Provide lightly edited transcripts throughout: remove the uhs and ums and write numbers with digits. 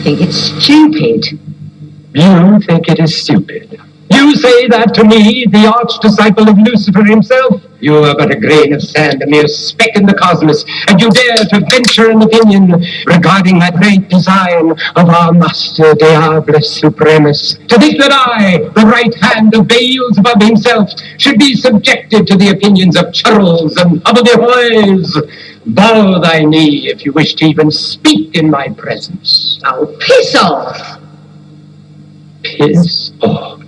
think it's stupid. You think it is stupid? You say that to me, the arch-disciple of Lucifer himself? You are but a grain of sand, a mere speck in the cosmos, and you dare to venture an opinion regarding that great design of our master Diable Supremus. To think that I, the right hand of Beelzebub himself, should be subjected to the opinions of churls and hobbledehoys. Bow thy knee if you wish to even speak in my presence. Oh, piss off! Piss off.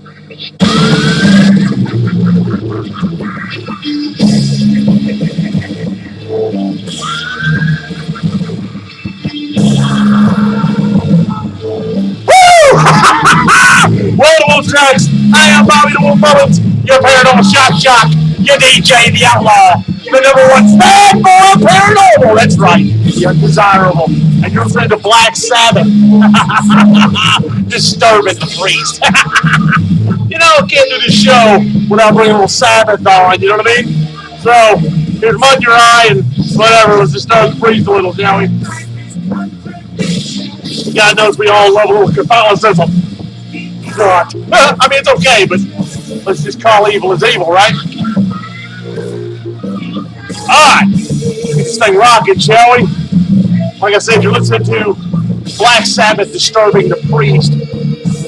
Well, the Wolf Tracks, I am Bobby the Wolf Mullins, your paranormal shock, your DJ, the outlaw, the #1 bad boy paranormal, that's right, the undesirable, and your friend of Black Sabbath, disturbing the priest. You know, I can't do this show without bringing a little Sabbath on, you know what I mean? So, here's mud in your eye and whatever, let's disturb the priest a little, shall we? God knows we all love a little Catholicism. God. I mean, it's okay, but let's just call evil as evil, right? Alright, get this thing rocking, shall we? Like I said, you're listening to Black Sabbath disturbing the priest. A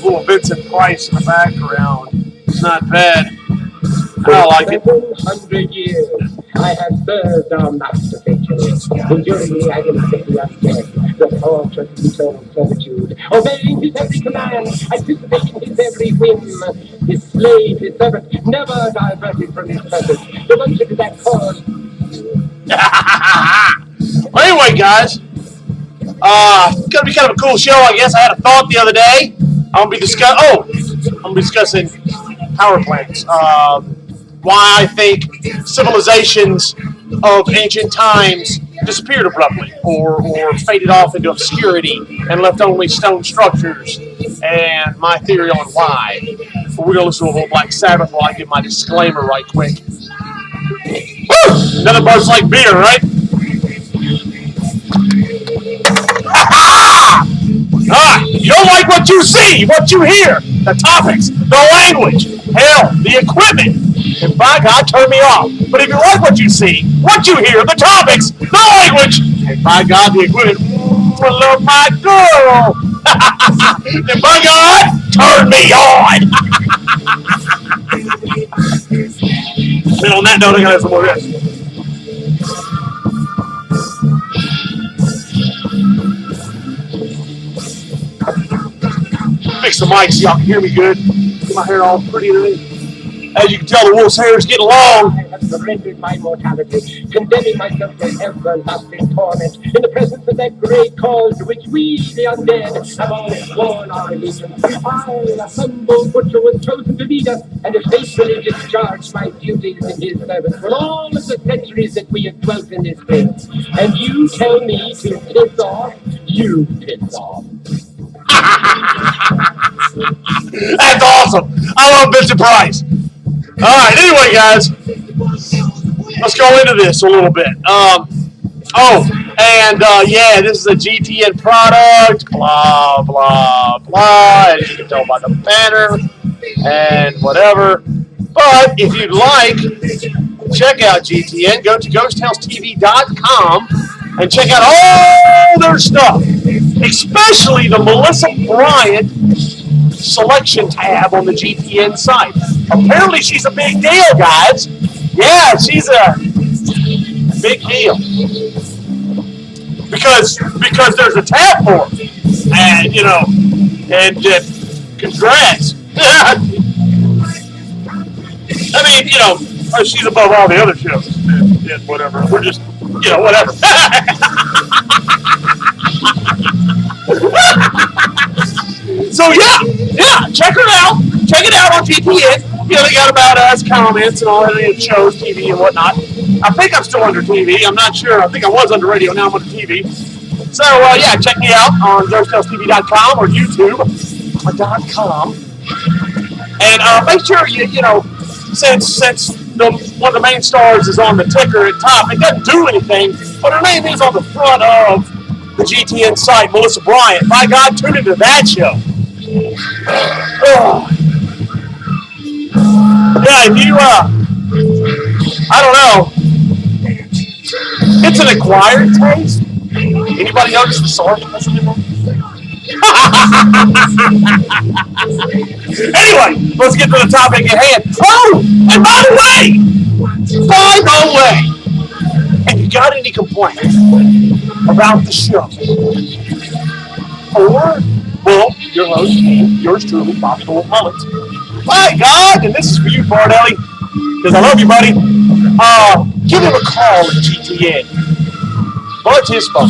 little Vincent Price in the background. It's not bad. I like it. 700 years I have served our master faithfully, enduring the agony of the undead, the torture of eternal servitude, obeying his every command, anticipating his every whim, his slave, his servant, never diverted from his purpose, devoted to that cause. Well, anyway, guys, gonna be kind of a cool show, I guess. I had a thought the other day. I'm gonna be discussing power plants. Why I think civilizations of ancient times disappeared abruptly or faded off into obscurity and left only stone structures, and my theory on why. But we're going to listen to a little Black Sabbath while I get my disclaimer right quick. Woo! Nothing much like beer, right? You don't like what you see, what you hear, the topics, the language, hell, the equipment. And by God, turn me off. But if you like what you see, what you hear, the topics, the language, and by God, the equipment, I love my girl. And by God, turn me on. And on that note, I gotta have some more rest. Fix the mic so y'all can hear me good. Get my hair all pretty today. As you can tell, the wolf's hair is getting long. I have surrendered my mortality, condemning myself to everlasting torment in the presence of that great cause to which we, the undead, have all sworn our allegiance. I, a humble butcher, was chosen to lead us, and have faithfully discharged my duties in his service for all of the centuries that we have dwelt in this place. And you tell me to piss off? You piss off. That's awesome. I love Vincent Price. All right, anyway, guys, let's go into this a little bit. Yeah, this is a GTN product, blah, blah, blah, as you can tell by the banner and whatever. But if you'd like, check out GTN. Go to ghosthouse.tv.com and check out all their stuff, especially the Melissa Bryant selection tab on the GTN site. Apparently she's a big deal, guys. Yeah, she's a big deal. Because there's a tab for her. And, you know, and congrats. I mean, you know, she's above all the other shows and whatever. We're just, you know, whatever. So yeah, check her out. Check it out on GTN. You know, they got About Us, comments, and all that, and shows, TV, and whatnot. I think I'm still under TV. I'm not sure. I think I was under radio. Now I'm under TV. So, yeah, check me out on ghosthouse.tv.com or YouTube.com. And make sure you know, since one of the main stars is on the ticker at top, it doesn't do anything, but her name is on the front of the GTN site, Melissa Bryant. My God, tune into that show. Oh. Yeah, if you, I don't know. It's an acquired taste. Anybody notice the sarcasm in that? Anyway, let's get to the topic at hand. Oh, and by the way, if you got any complaints about the show, or, well, your host, yours truly, Bobby Mullins. My God, and this is for you, Bardelli, because I love you, buddy. Give him a call at GTN. Bud's his phone.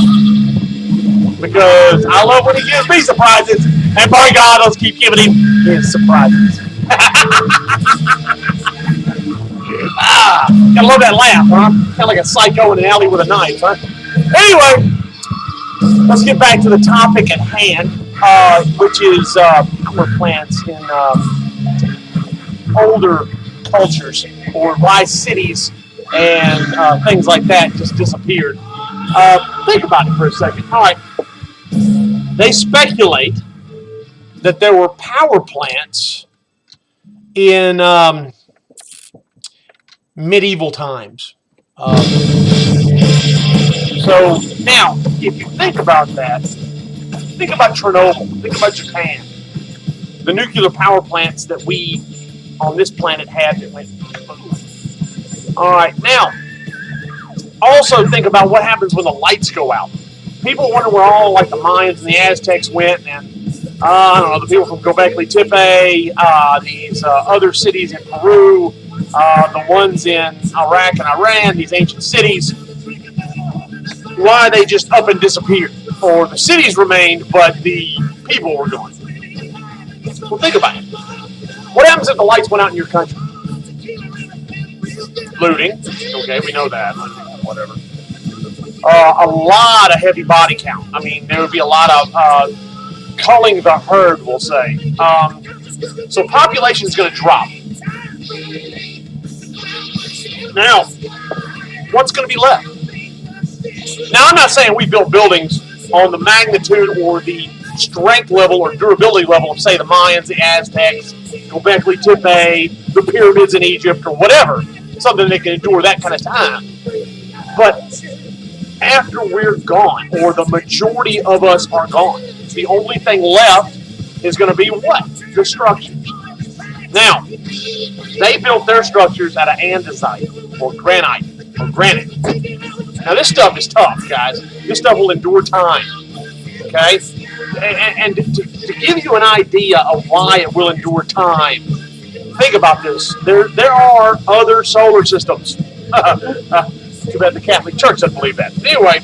Because I love when he gives me surprises, and by God, let's keep giving him his surprises. Gotta love that laugh, huh? Kind of like a psycho in an alley with a knife, huh? Anyway, let's get back to the topic at hand, which is power plants in older cultures, or why cities and things like that just disappeared. Think about it for a second. All right. They speculate that there were power plants in medieval times. So now, if you think about that, think about Chernobyl, think about Japan, the nuclear power plants that we on this planet had that went boom. All right, now, also think about what happens when the lights go out. People wonder where all like the Mayans and the Aztecs went, and I don't know, the people from Göbekli Tepe, these other cities in Peru, the ones in Iraq and Iran, these ancient cities, why they just up and disappeared. Or the cities remained, but the people were gone. Well, think about it. What happens if the lights went out in your country? Looting. Okay, we know that. Whatever. A lot of heavy body count. I mean, there would be a lot of culling the herd, we'll say. So population is going to drop. Now, what's going to be left? Now, I'm not saying we built buildings on the magnitude or the strength level or durability level of, say, the Mayans, the Aztecs, Göbekli Tepe, the pyramids in Egypt, or whatever. Something that can endure that kind of time. But after we're gone, or the majority of us are gone, the only thing left is going to be what? The structures. Now, they built their structures out of andesite, or granite, or granite. Now, this stuff is tough, guys. This stuff will endure time, okay? And to give you an idea of why it will endure time, think about this. There are other solar systems. Too bad the Catholic Church doesn't believe that. Anyway,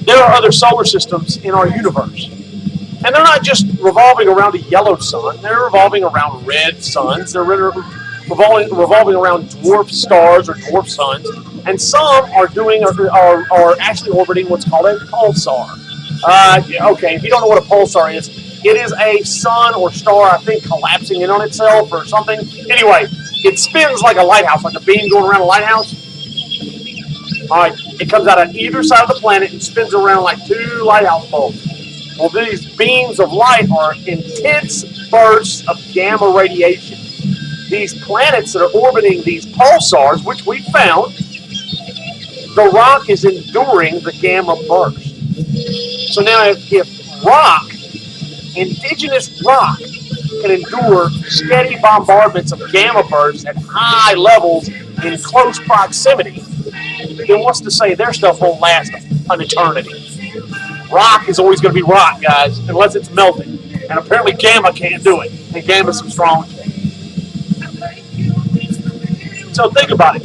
there are other solar systems in our universe. And they're not just revolving around a yellow sun. They're revolving around red suns. They're revolving around dwarf stars or dwarf suns. And some are actually orbiting what's called a pulsar. Okay, if you don't know what a pulsar is, it is a sun or star, I think, collapsing in on itself or something. Anyway, it spins like a lighthouse, like a beam going around a lighthouse. All right, it comes out on either side of the planet and spins around like two lighthouse bulbs. Well, these beams of light are intense bursts of gamma radiation. These planets that are orbiting these pulsars, which we found, the rock is enduring the gamma burst. So now if rock, indigenous rock, can endure steady bombardments of gamma bursts at high levels in close proximity, then what's to say their stuff won't last an eternity? Rock is always going to be rock, guys, unless it's melting. And apparently gamma can't do it. And gamma's some strong shit. So think about it.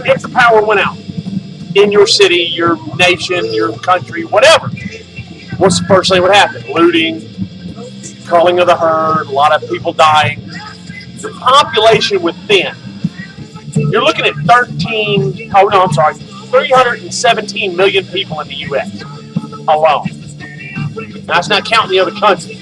If the power went out in your city, your nation, your country, whatever, what's the first thing that would happen? Looting, culling of the herd, a lot of people dying. The population would thin. You're looking at 317 million people in the U.S. alone. Now, that's not counting the other countries.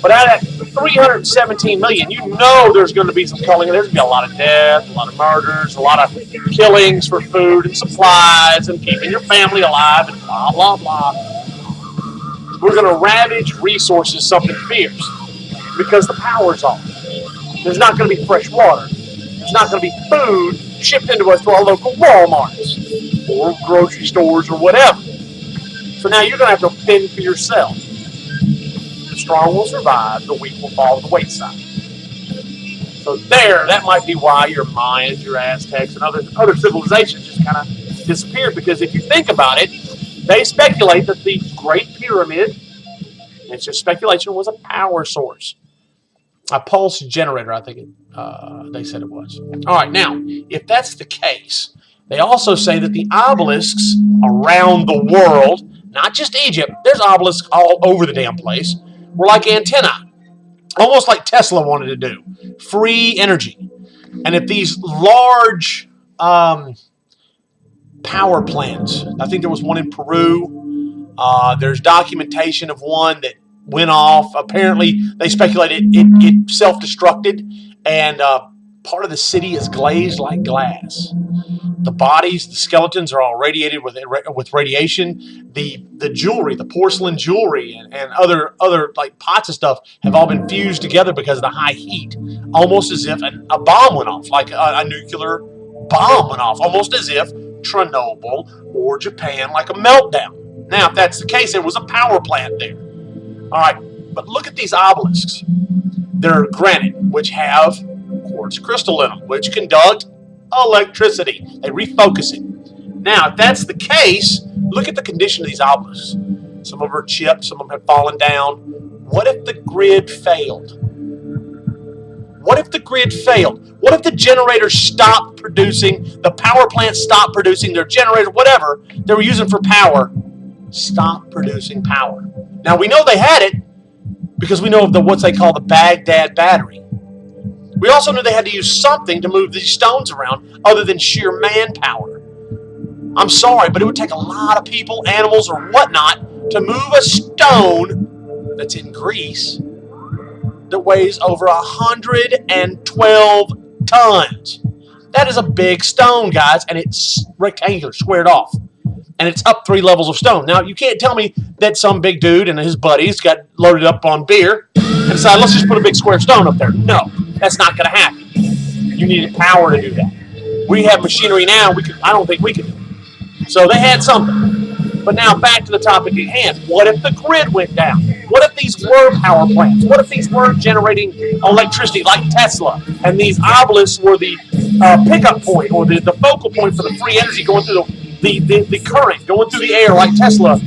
But out of that 317 million. You know there's going to be some culling. There's going to be a lot of death, a lot of murders, a lot of killings for food and supplies and keeping your family alive and blah, blah, blah. We're going to ravage resources, something fierce, because the power's off. There's not going to be fresh water. There's not going to be food shipped into us to our local Walmarts or grocery stores or whatever. So now you're going to have to fend for yourself. The strong will survive, the weak will fall to the wayside. So that might be why your Mayans, your Aztecs, and other civilizations just kind of disappeared. Because if you think about it, they speculate that the Great Pyramid, it's just speculation, was a power source. A pulse generator, I think they said it was. All right, now, if that's the case, they also say that the obelisks around the world, not just Egypt, there's obelisks all over the damn place, were like antennae, almost like Tesla wanted to do, free energy. And if these large power plants, I think there was one in Peru, there's documentation of one that went off. Apparently, they speculated it self-destructed, and part of the city is glazed like glass. The bodies, the skeletons are all radiated with radiation. The jewelry, the porcelain jewelry, and other like pots and stuff have all been fused together because of the high heat, almost as if a bomb went off, like a nuclear bomb went off, almost as if Chernobyl or Japan, like a meltdown. Now, if that's the case, there was a power plant there. All right, but look at these obelisks. They're granite, which have quartz crystal in them, which conduct electricity. They refocus it. Now, if that's the case, look at the condition of these obelisks. Some of them are chipped, some of them have fallen down. What if the grid failed? What if the grid failed? What if the generators stopped producing, the power plants stopped producing their generator, whatever they were using for power, stopped producing power? Now, we know they had it because we know of what they call the Baghdad battery. We also knew they had to use something to move these stones around other than sheer manpower. I'm sorry, but it would take a lot of people, animals, or whatnot to move a stone that's in Greece that weighs over 112 tons. That is a big stone, guys, and it's rectangular, squared off. And it's up 3 levels of stone. Now, you can't tell me that some big dude and his buddies got loaded up on beer and decided, let's just put a big square stone up there. No, that's not going to happen. You needed power to do that. We have machinery now. I don't think we could do it. So they had something. But now back to the topic at hand. What if the grid went down? What if these were power plants? What if these were generating electricity like Tesla? And these obelisks were the pickup point or the focal point for the free energy going through the current going through the air like Tesla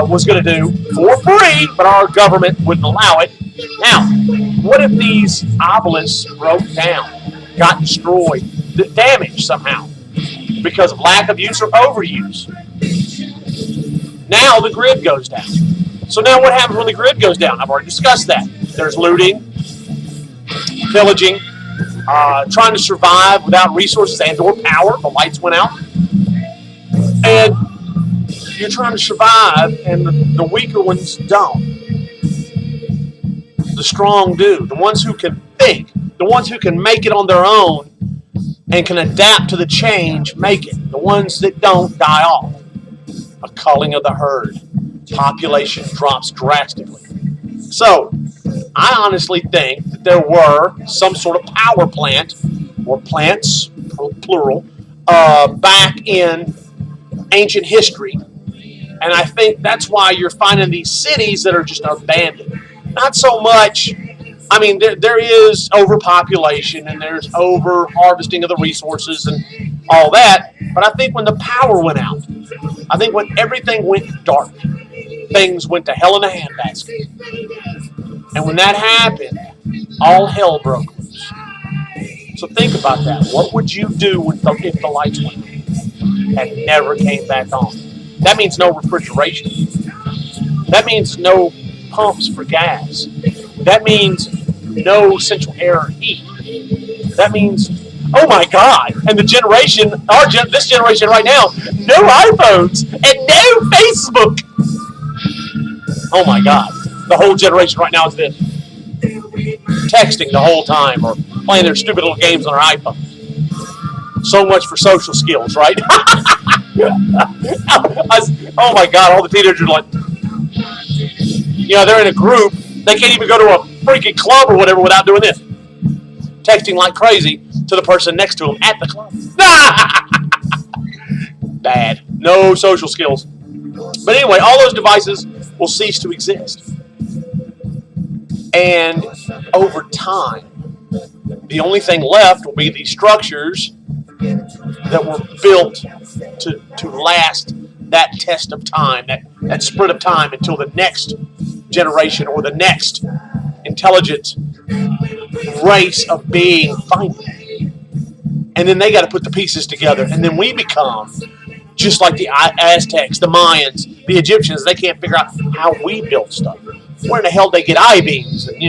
was going to do for free, but our government wouldn't allow it. Now, what if these obelisks broke down, got destroyed, damaged somehow because of lack of use or overuse? Now the grid goes down. So now what happens when the grid goes down? I've already discussed that. There's looting, pillaging, trying to survive without resources and or power. The lights went out. And you're trying to survive, and the weaker ones don't. The strong do. The ones who can think, the ones who can make it on their own and can adapt to the change, make it. The ones that don't die off. A culling of the herd. Population drops drastically. So, I honestly think that there were some sort of power plant, or plants, plural, back in ancient history, and I think that's why you're finding these cities that are just abandoned. Not so much, I mean, there is overpopulation and there's over-harvesting of the resources and all that, but I think when the power went out, I think when everything went dark, things went to hell in a handbasket. And when that happened, all hell broke loose. So think about that. What would you do if the lights went out and never came back on? That means no refrigeration. That means no pumps for gas. That means no central air or heat. That means, oh my God, and the generation, this generation right now, no iPhones and no Facebook. Oh my God, the whole generation right now is this. texting the whole time or playing their stupid little games on their iPhone. So much for social skills, right? Oh my God, all the teenagers are like, they're in a group. They can't even go to a freaking club or whatever without doing this. Texting like crazy to the person next to them at the club. Bad. No social skills. But anyway, all those devices will cease to exist. And over time, the only thing left will be these structures that were built to last that test of time, that sprint of time until the next generation or the next intelligent race of being finally. And then they got to put the pieces together. And then we become just like the Aztecs, the Mayans, the Egyptians. They can't figure out how we built stuff. Where in the hell they get I-beams? And,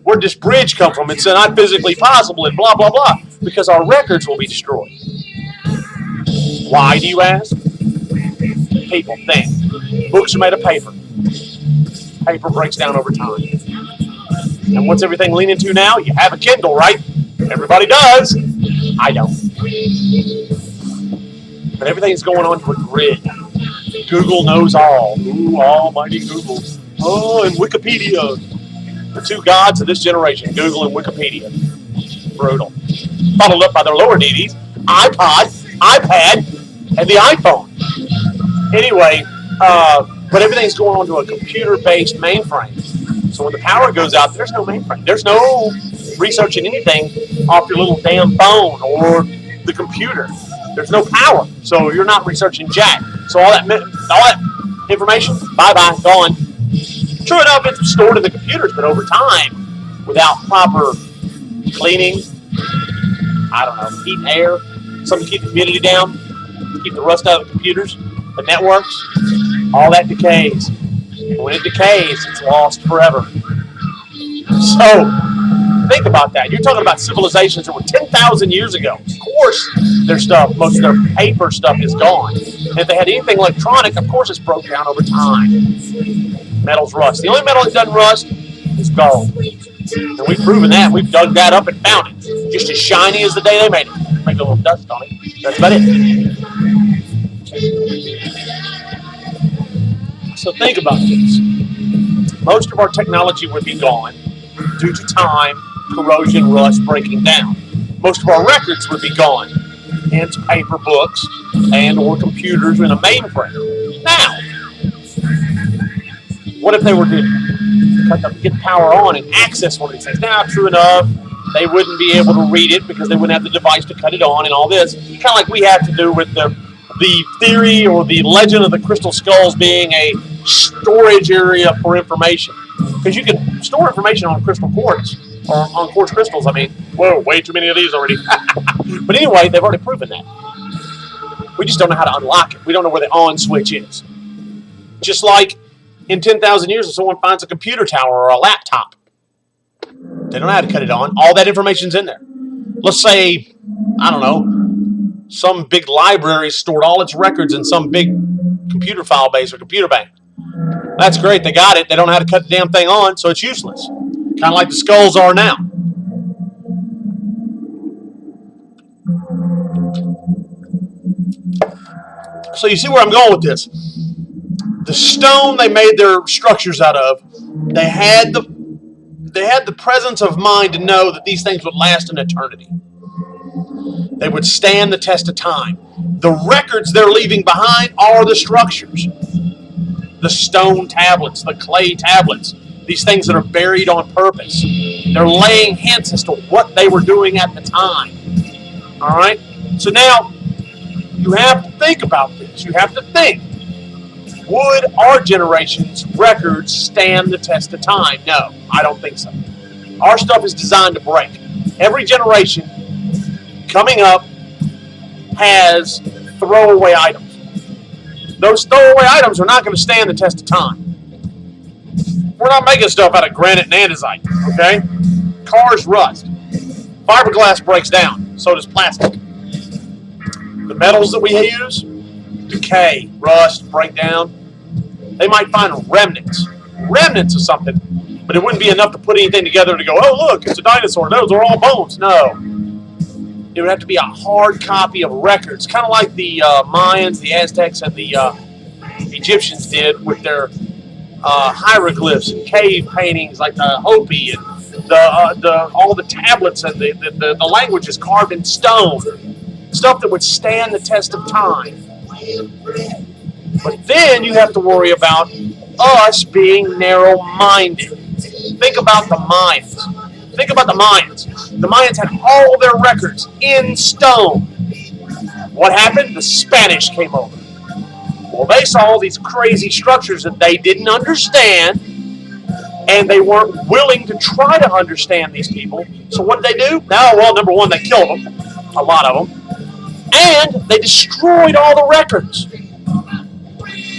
where'd this bridge come from? It's not physically possible and blah, blah, blah. Because our records will be destroyed. Why, do you ask? People think. Books are made of paper. Paper breaks down over time. And what's everything leaning to now? You have a Kindle, right? Everybody does. I don't. But everything's going on to a grid. Google knows all. Ooh, almighty Google. Oh, and Wikipedia. The two gods of this generation, Google and Wikipedia. Brutal. Followed up by their lower deities, iPod, iPad, and the iPhone. Anyway, but everything's going on to a computer-based mainframe. So when the power goes out, there's no mainframe. There's no researching anything off your little damn phone or the computer. There's no power, so you're not researching jack. So all that information, bye-bye, gone. True enough, it's stored in the computers, but over time, without proper cleaning, heat and air, something to keep the humidity down, to keep the rust out of the computers, the networks, all that decays. And when it decays, it's lost forever. So, think about that. You're talking about civilizations that were 10,000 years ago. Of course, their stuff, most of their paper stuff is gone. And if they had anything electronic, of course it's broke down over time. Metals rust. The only metal that doesn't rust is gold. And we've proven that. We've dug that up and found it. Just as shiny as the day they made it. Make a little dust on it. That's about it. So think about this. Most of our technology would be gone due to time, corrosion, rust, breaking down. Most of our records would be gone, hence paper books and or computers in a mainframe. Now, what if they were to get power on and access one of these things? Now, true enough, they wouldn't be able to read it because they wouldn't have the device to cut it on and all this. Kind of like we have to do with the theory or the legend of the crystal skulls being a storage area for information. Because you can store information on crystal quartz, or on quartz crystals. Whoa, way too many of these already. But anyway, they've already proven that. We just don't know how to unlock it. We don't know where the on switch is. Just like in 10,000 years, if someone finds a computer tower or a laptop, they don't know how to cut it on. All that information's in there. Let's say, some big library stored all its records in some big computer file base or computer bank. That's great. They got it. They don't know how to cut the damn thing on, so it's useless. Kind of like the skulls are now. So you see where I'm going with this. The stone they made their structures out of, they had the presence of mind to know that these things would last an eternity. They would stand the test of time. The records they're leaving behind are the structures. The stone tablets, the clay tablets, these things that are buried on purpose. They're laying hints as to what they were doing at the time. All right? So now, you have to think about this. You have to think. Would our generation's records stand the test of time? No, I don't think so. Our stuff is designed to break. Every generation coming up has throwaway items. Those throwaway items are not going to stand the test of time. We're not making stuff out of granite and andesite, okay? Cars rust. Fiberglass breaks down. So does plastic. The metals that we use decay, rust, break down. They might find remnants of something, but But it wouldn't be enough to put anything together to go, oh, look, it's a dinosaur. Those are all bones. No. It would have to be a hard copy of records, kind of like the Mayans, the Aztecs, and the Egyptians did with their hieroglyphs and cave paintings like the Hopi and all the tablets and the languages carved in stone. Stuff that would stand the test of time. But then you have to worry about us being narrow-minded. Think about the Mayans. Think about the Mayans. The Mayans had all their records in stone. What happened? The Spanish came over. Well, they saw all these crazy structures that they didn't understand, and they weren't willing to try to understand these people. So what did they do? Well, number one, they killed them, a lot of them, and they destroyed all the records.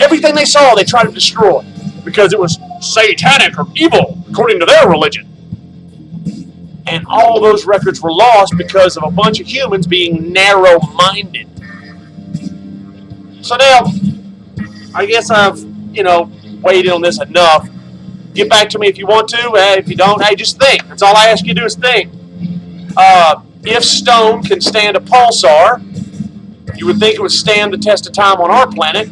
Everything they saw, they tried to destroy because it was satanic or evil, according to their religion. And all those records were lost because of a bunch of humans being narrow-minded. So now, I guess I've, weighed in on this enough. Get back to me if you want to. If you don't, hey, just think. That's all I ask you to do is think. If stone can stand a pulsar, you would think it would stand the test of time on our planet.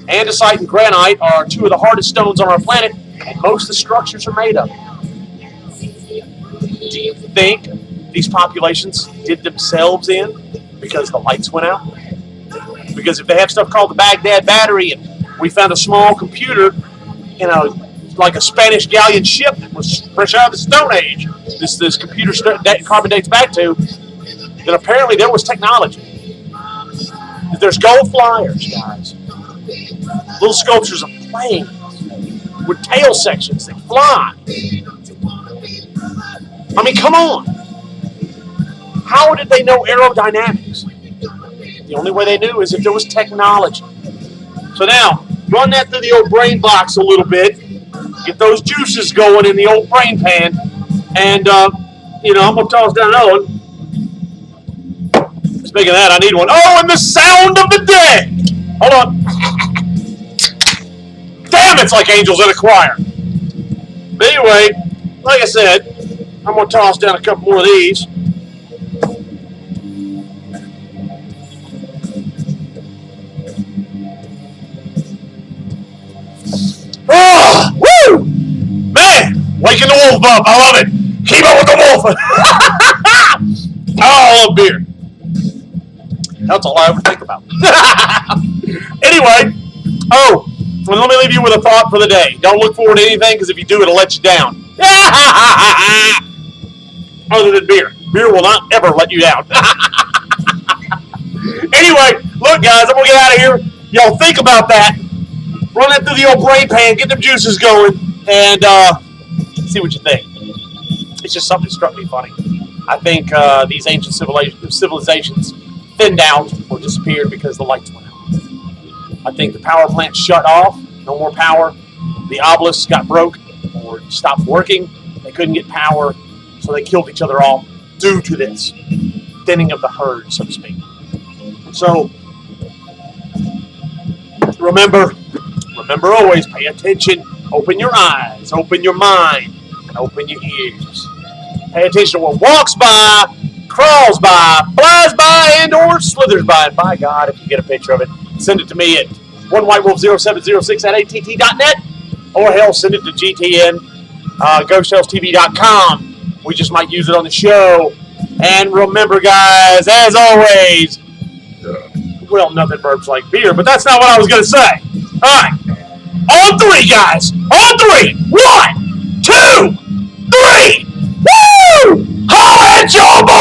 Andesite and granite are two of the hardest stones on our planet, and most of the structures are made of. Do you think these populations did themselves in because the lights went out? Because if they have stuff called the Baghdad battery, and we found a small computer, like a Spanish galleon ship that was fresh out of the Stone Age, this computer carbon dates back to, then apparently there was technology. There's gold flyers, guys. Little sculptures of planes with tail sections that fly. I mean, come on. How did they know aerodynamics? The only way they knew is if there was technology. So now, run that through the old brain box a little bit. Get those juices going in the old brain pan. And, I'm going to toss down another one. Speaking of that, I need one. Oh, and the sound of the day. Hold on. Damn, it's like angels in a choir. But anyway, like I said, I'm going to toss down a couple more of these. Oh, woo! Man, waking the wolf up. I love it. Keep up with the wolf. Oh, I love beer. That's all I ever think about. Anyway, well, let me leave you with a thought for the day. Don't look forward to anything, because if you do, it'll let you down. Other than beer. Beer will not ever let you down. Anyway, look, guys, I'm going to get out of here. Y'all think about that. Run that through the old brain pan, get them juices going, and see what you think. It's just something that struck me funny. I think these ancient civilizations thinned out or disappeared because the lights went out. I think the power plant shut off, no more power. The obelisks got broke or stopped working. They couldn't get power, so they killed each other off due to this thinning of the herd, so to speak. So, remember always, pay attention, open your eyes, open your mind, and open your ears. Pay attention to what walks by, crawls by, flies by, and or slithers by. And by God, if you get a picture of it, send it to me at onewhitewolf0706@att.net, or hell, send it to GTN, GhostTalesTV.com. We just might use it on the show. And remember, guys, as always, well, nothing burps like beer, but that's not what I was going to say. All right. On three, guys. On three. 1, 2, 3. Woo! Holla at your boy!